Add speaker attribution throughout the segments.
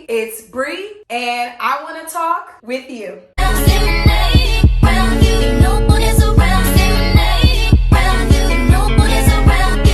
Speaker 1: it's Bri, and I want to talk with you.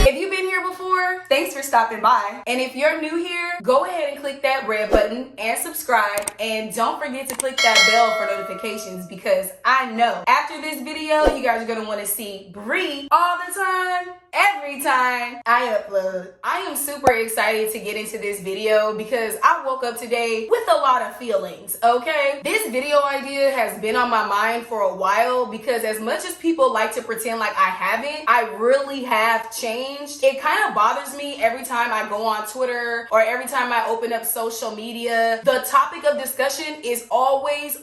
Speaker 1: If you've been here before, thanks for stopping by. And if you're new here, go ahead and click that red button and subscribe. And don't forget to click that bell for notifications, because I know after this video, you guys are going to want to see Bri all the time, every time I upload. I am super excited to get into this video because I woke up today with a lot of feelings, okay? This video idea has been on my mind for a while because as much as people like to pretend like I haven't, I really have changed. It kind of bothers me every time I go on Twitter or every time I open up social media. The topic of discussion is always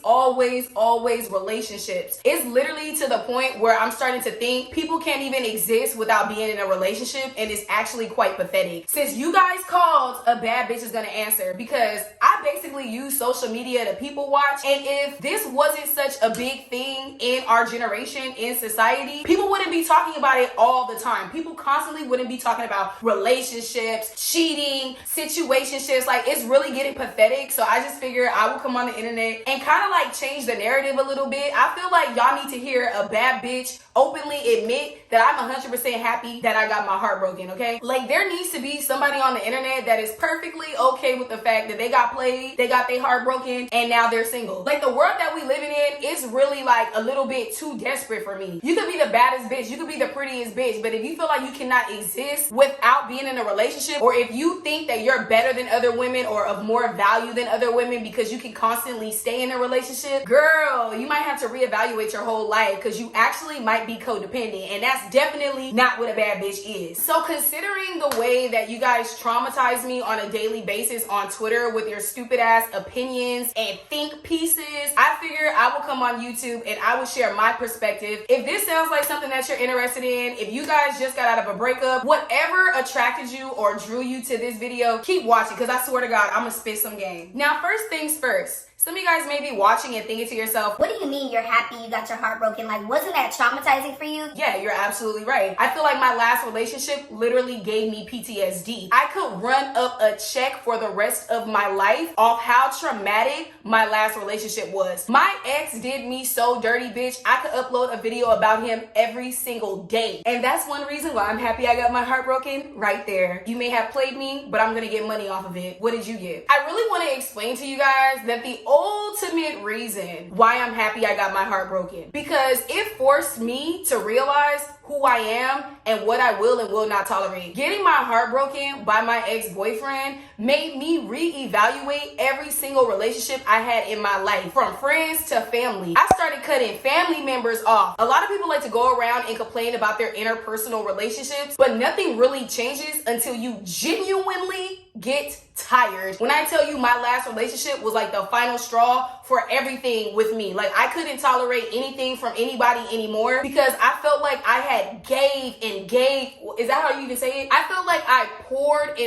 Speaker 1: relationships. It's literally to the point where I'm starting to think people can't even exist without being in a relationship, and it's actually quite pathetic. Since you guys called, a bad bitch is gonna answer, because I basically use social media to people watch, and if this wasn't such a big thing in our generation, in society, people wouldn't be talking about it all the time. People constantly wouldn't be talking about relationships, cheating, situationships. Like, it's really getting pathetic. So I just figured I would come on the internet and kind of like change the narrative a little bit. I feel like y'all need to hear a bad bitch openly admit that I'm 100% happy that I got my heart broken, okay? Like, there needs to be somebody on the internet that is perfectly okay with the fact that they got played, they got their heart broken, and now they're single. Like, the world that we living in is really like a little bit too desperate for me. You could be the baddest bitch, you could be the prettiest bitch, but if you feel like you cannot exist without being in a relationship, or if you think that you're better than other women or of more value than other women because you can constantly stay in a relationship, girl, you might have to reevaluate your whole life, because you actually might be codependent, and that's definitely not what a bad bitch is. So considering the way that you guys traumatize me on a daily basis on Twitter with your stupid ass opinions and think pieces, I figure I will come on YouTube and I will share my perspective. If this sounds like something that you're interested in, if you guys just got out of a breakup, whatever attracted you or drew you to this video, keep watching, because I swear to God, I'm gonna spit some game. Now, first things first. Some of you guys may be watching and thinking to yourself,
Speaker 2: what do you mean you're happy you got your heart broken? Like, wasn't that traumatizing for you?
Speaker 1: Yeah, you're absolutely right. I feel like my last relationship literally gave me PTSD. I could run up a check for the rest of my life off how traumatic my last relationship was. My ex did me so dirty, bitch. I could upload a video about him every single day. And that's one reason why I'm happy I got my heart broken right there. You may have played me, but I'm gonna get money off of it. What did you get? I really want to explain to you guys that the ultimate reason why I'm happy I got my heart broken, because it forced me to realize who I am and what I will and will not tolerate. Getting my heart broken by my ex-boyfriend made me reevaluate every single relationship I had in my life, from friends to family. I started cutting family members off. A lot of people like to go around and complain about their interpersonal relationships, but nothing really changes until you genuinely get tired. When I tell you my last relationship was like the final straw for everything with me. Like, I couldn't tolerate anything from anybody anymore because I felt like I had gave. Is that how you even say it? I felt like I poured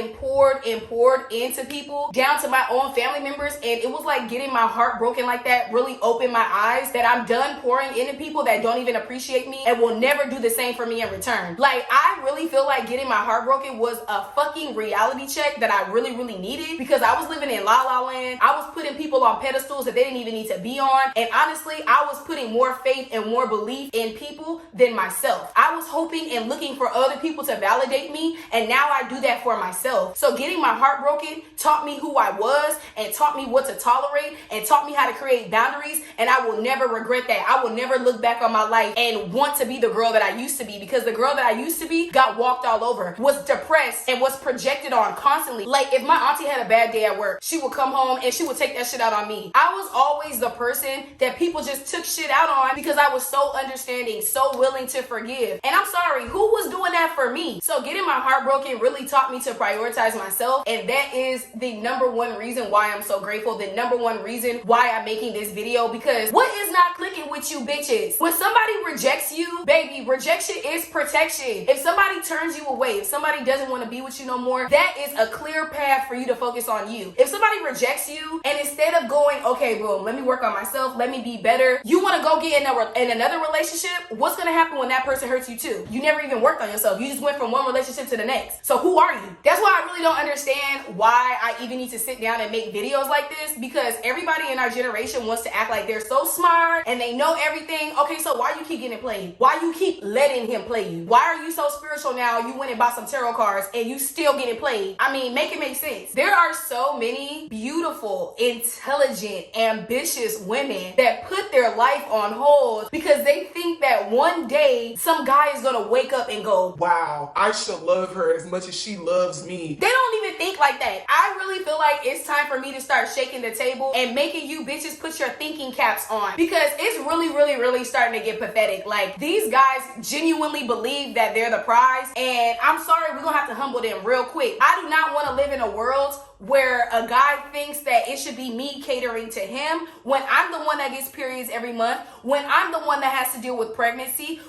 Speaker 1: into people, down to my own family members, and it was like getting my heart broken like that really opened my eyes that I'm done pouring into people that don't even appreciate me and will never do the same for me in return. Like, I really feel like getting my heart broken was a fucking reality check that I really needed, because I was living in La La Land. I was putting people on pedestals that they didn't even need to be on, and honestly, I was putting more faith and more belief in people than myself. I was hoping and looking for other people to validate me, and now I do that for myself. So getting my heart broken taught me who I was, and taught me what to tolerate, and taught me how to create boundaries, and I will never regret that. I will never look back on my life and want to be the girl that I used to be, because the girl that I used to be got walked all over, was depressed, and was projected on constantly. Like, if my auntie had a bad day at work, she would come home and she would take that shit out on me. I was always the person that people just took shit out on because I was so understanding, so willing to forgive. And I'm sorry, who was doing that for me? So getting my heart broken really taught me to prioritize myself, and that is the number one reason why I'm so grateful, the number one reason why I'm making this video, because what is not clicking with you bitches? When somebody rejects you, baby, rejection is protection. If somebody turns you away, if somebody doesn't want to be with you no more, that is a clear path for you to focus on you. If somebody rejects you, and instead of going, okay, boom, let me work on myself, let me be better, you want to go get in another relationship, what's going to happen when that person hurts hurts you too. You never even worked on yourself. You just went from one relationship to the next. So who are you? That's why I really don't understand why I even need to sit down and make videos like this, because everybody in our generation wants to act like they're so smart and they know everything. Okay, so why you keep getting played? Why you keep letting him play you? Why are you so spiritual now? You went and bought some tarot cards and you still getting played. I mean, make it make sense. There are so many beautiful, intelligent, ambitious women that put their life on hold because they think that one day some guy is gonna wake up and go,
Speaker 3: wow, I should love her as much as she loves me.
Speaker 1: They don't even think like that. I really feel like it's time for me to start shaking the table and making you bitches put your thinking caps on, because it's really starting to get pathetic. Like, these guys genuinely believe that they're the prize, and I'm sorry, we're gonna have to humble them real quick. I do not want to live in a world where a guy thinks that it should be me catering to him when I'm the one that gets periods every month, when I'm the one that has to deal with pregnancy,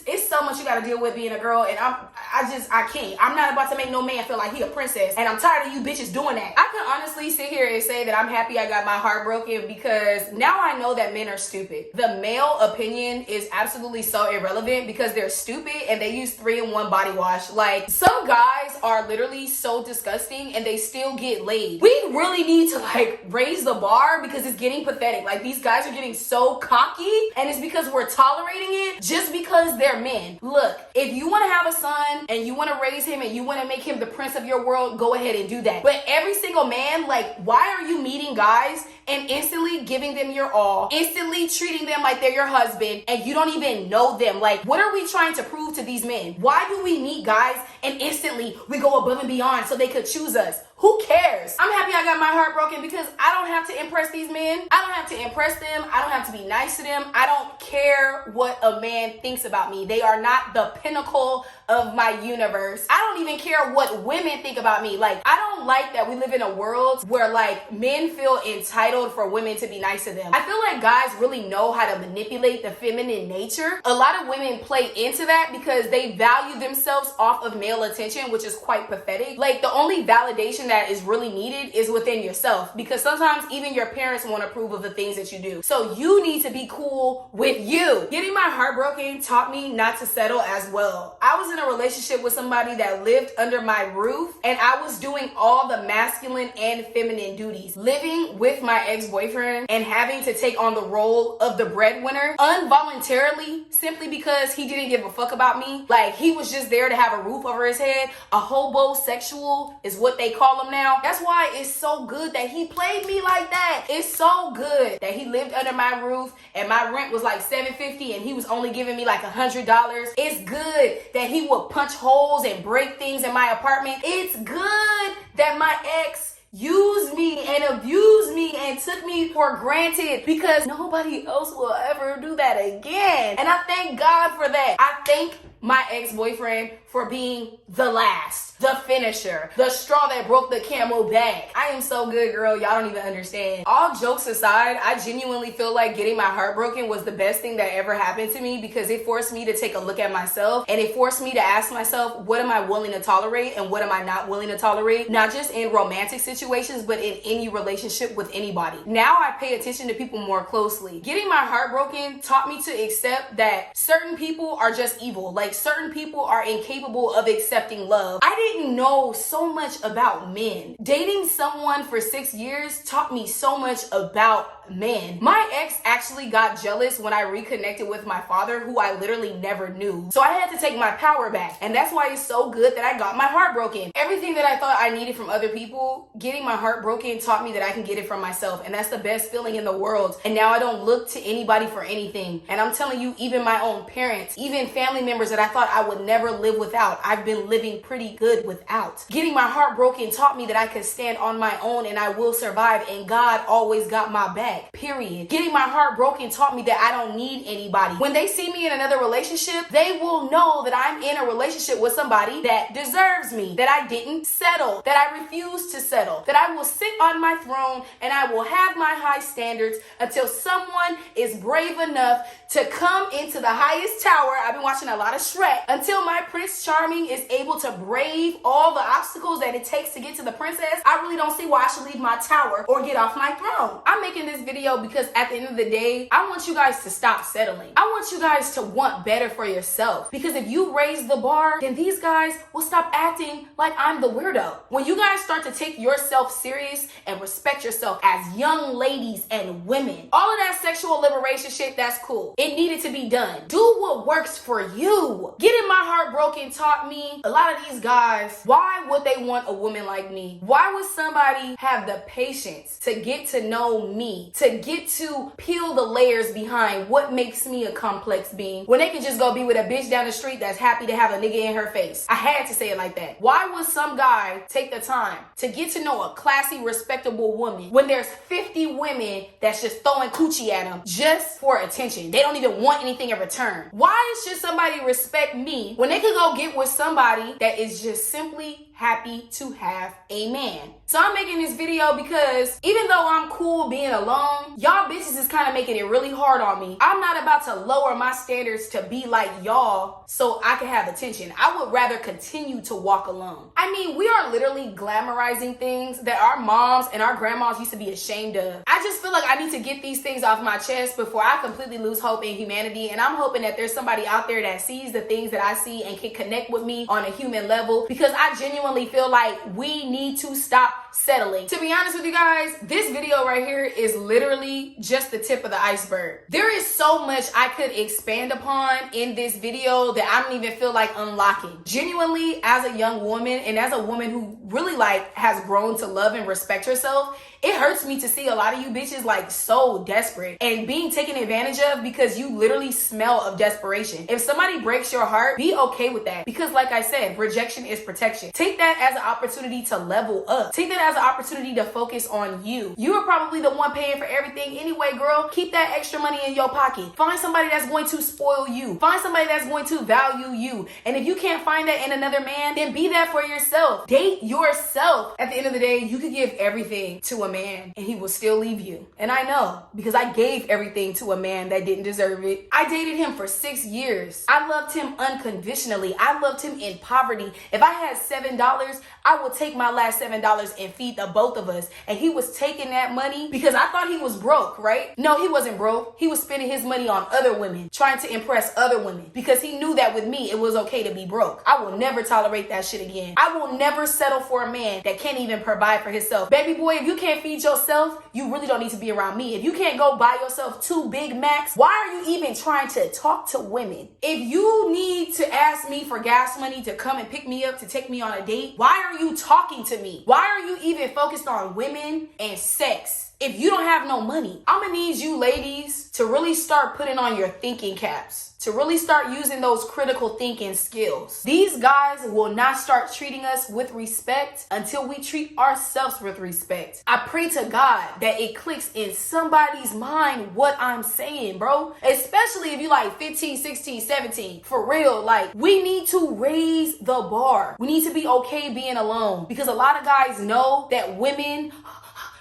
Speaker 1: it's so much you gotta deal with being a girl, and I can't. I'm not about to make no man feel like he a princess, and I'm tired of you bitches doing that. I can honestly sit here and say that I'm happy I got my heart broken, because now I know that men are stupid. The male opinion is absolutely so irrelevant because they're stupid and they use 3-in-1 body wash. Like, some guys are literally so disgusting and they still get laid. We really need to raise the bar, because it's getting pathetic. Like, these guys are getting so cocky, and it's because we're tolerating it just because they're men. Look, if you want to have a son and you want to raise him and you want to make him the prince of your world, go ahead and do that. But every single man, why are you meeting guys and instantly giving them your all, instantly treating them like they're your husband, and you don't even know them? Like, what are we trying to prove to these men? Why do we meet guys and instantly we go above and beyond so they could choose us? Who cares? I'm happy I got my heart broken because I don't have to impress these men. I don't have to impress them. I don't have to be nice to them. I don't care what a man thinks about me. They are not the pinnacle of my universe. I don't even care what women think about me. I don't like that we live in a world where men feel entitled for women to be nice to them. I feel like guys really know how to manipulate the feminine nature. A lot of women play into that because they value themselves off of male attention, which is quite pathetic. The only validation that is really needed is within yourself, because sometimes even your parents want to approve of the things that you do. So you need to be cool with you. Getting my heart broken taught me not to settle as well. I was in a relationship with somebody that lived under my roof, and I was doing all the masculine and feminine duties. Living with my ex-boyfriend and having to take on the role of the breadwinner involuntarily, simply because he didn't give a fuck about me. He was just there to have a roof over his head. A hobosexual is what they call him now. That's why it's so good that he played me like that. It's so good that he lived under my roof and my rent was $750 and he was only giving me $100. It's good that he would punch holes and break things in my apartment. It's good that my ex used me and abused me and took me for granted, because nobody else will ever do that again. And I thank God for that. I thank my ex-boyfriend for being the last, the finisher, the straw that broke the camel back. I am so good, girl. Y'all don't even understand. All jokes aside, I genuinely feel like getting my heart broken was the best thing that ever happened to me, because it forced me to take a look at myself, and it forced me to ask myself, what am I willing to tolerate and what am I not willing to tolerate? Not just in romantic situations, but in any relationship with anybody. Now I pay attention to people more closely. Getting my heart broken taught me to accept that certain people are just evil. Certain people are incapable of accepting love. I didn't know so much about men. Dating someone for 6 years taught me so much about men. My ex actually got jealous when I reconnected with my father, who I literally never knew. So I had to take my power back. And that's why it's so good that I got my heart broken. Everything that I thought I needed from other people, getting my heart broken taught me that I can get it from myself. And that's the best feeling in the world. And now I don't look to anybody for anything. And I'm telling you, even my own parents, even family members that I thought I would never live without, I've been living pretty good without. Getting my heart broken taught me that I could stand on my own and I will survive, and God always got my back. Period. Getting my heart broken taught me that I don't need anybody. When they see me in another relationship, they will know that I'm in a relationship with somebody that deserves me, that I didn't settle, that I refuse to settle, that I will sit on my throne and I will have my high standards until someone is brave enough to come into the highest tower. I've been watching a lot of Shrek until my Prince Charming is able to brave all the obstacles that it takes to get to the princess. I really don't see why I should leave my tower or get off my throne. I'm making this video because at the end of the day, I want you guys to stop settling. I want you guys to want better for yourself, because if you raise the bar, then these guys will stop acting like I'm the weirdo. When you guys start to take yourself serious and respect yourself as young ladies and women, all of that sexual liberation shit, that's cool. It needed to be done. Do what works for you. Getting my heart broken taught me a lot of these guys, why would they want a woman like me? Why would somebody have the patience to get to know me, to get to peel the layers behind what makes me a complex being, when they can just go be with a bitch down the street that's happy to have a nigga in her face? I had to say it like that. Why would some guy take the time to get to know a classy, respectable woman when there's 50 women that's just throwing coochie at them just for attention? They don't even want anything in return. Why should somebody respect me when they could go get with somebody that is just simply happy to have a man? So I'm making this video because even though I'm cool being alone, y'all bitches is kind of making it really hard on me. I'm not about to lower my standards to be like y'all so I can have attention. I would rather continue to walk alone. I mean, we are literally glamorizing things that our moms and our grandmas used to be ashamed of. I just feel like I need to get these things off my chest before I completely lose hope in humanity. And I'm hoping that there's somebody out there that sees the things that I see and can connect with me on a human level, because I genuinely feel like we need to stop settling. To be honest with you guys, this video right here is literally just the tip of the iceberg. There is so much I could expand upon in this video that I don't even feel like unlocking. Genuinely, as a young woman and as a woman who really has grown to love and respect herself, it hurts me to see a lot of you bitches so desperate and being taken advantage of because you literally smell of desperation. If somebody breaks your heart, be okay with that, because like I said, rejection is protection. Take that as an opportunity to level up. Take that as an opportunity to focus on you. You are probably the one paying for everything anyway, girl. Keep that extra money in your pocket. Find somebody that's going to spoil you. Find somebody that's going to value you. And if you can't find that in another man, then be that for yourself. Date yourself. At the end of the day, you could give everything to a man and he will still leave you. And I know, because I gave everything to a man that didn't deserve it. I dated him for 6 years. I loved him unconditionally. I loved him in poverty. If I had $7, I would take my last $7 and feed the both of us. And he was taking that money because I thought he was broke, right? No, he wasn't broke. He was spending his money on other women, trying to impress other women, because he knew that with me, it was okay to be broke. I will never tolerate that shit again. I will never settle for a man that can't even provide for himself. Baby boy, if you can't feed yourself, you really don't need to be around me. If you can't go buy yourself 2 Big Macs, why are you even trying to talk to women? If you need to ask me for gas money to come and pick me up to take me on a date, why are you talking to me? Why are you even focused on women and sex? If you don't have no money, I'm gonna need you ladies to really start putting on your thinking caps, to really start using those critical thinking skills. These guys will not start treating us with respect until we treat ourselves with respect. I pray to God that it clicks in somebody's mind what I'm saying, bro. Especially if you 15, 16, 17. For real, we need to raise the bar. We need to be okay being alone, because a lot of guys know that women,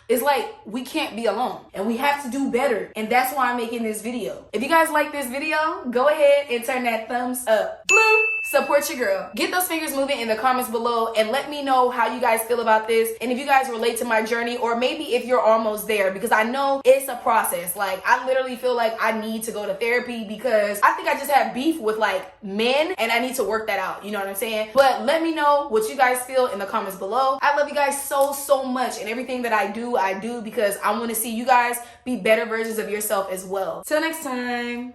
Speaker 1: it's we can't be alone and we have to do better. And that's why I'm making this video. If you guys like this video, go ahead and turn that thumbs up. Blue. Support your girl. Get those fingers moving in the comments below and let me know how you guys feel about this, and if you guys relate to my journey, or maybe if you're almost there, because I know it's a process. I literally feel like I need to go to therapy because I think I just have beef with men and I need to work that out. You know what I'm saying? But let me know what you guys feel in the comments below. I love you guys so much, and everything that I do because I want to see you guys be better versions of yourself as well. Till next time.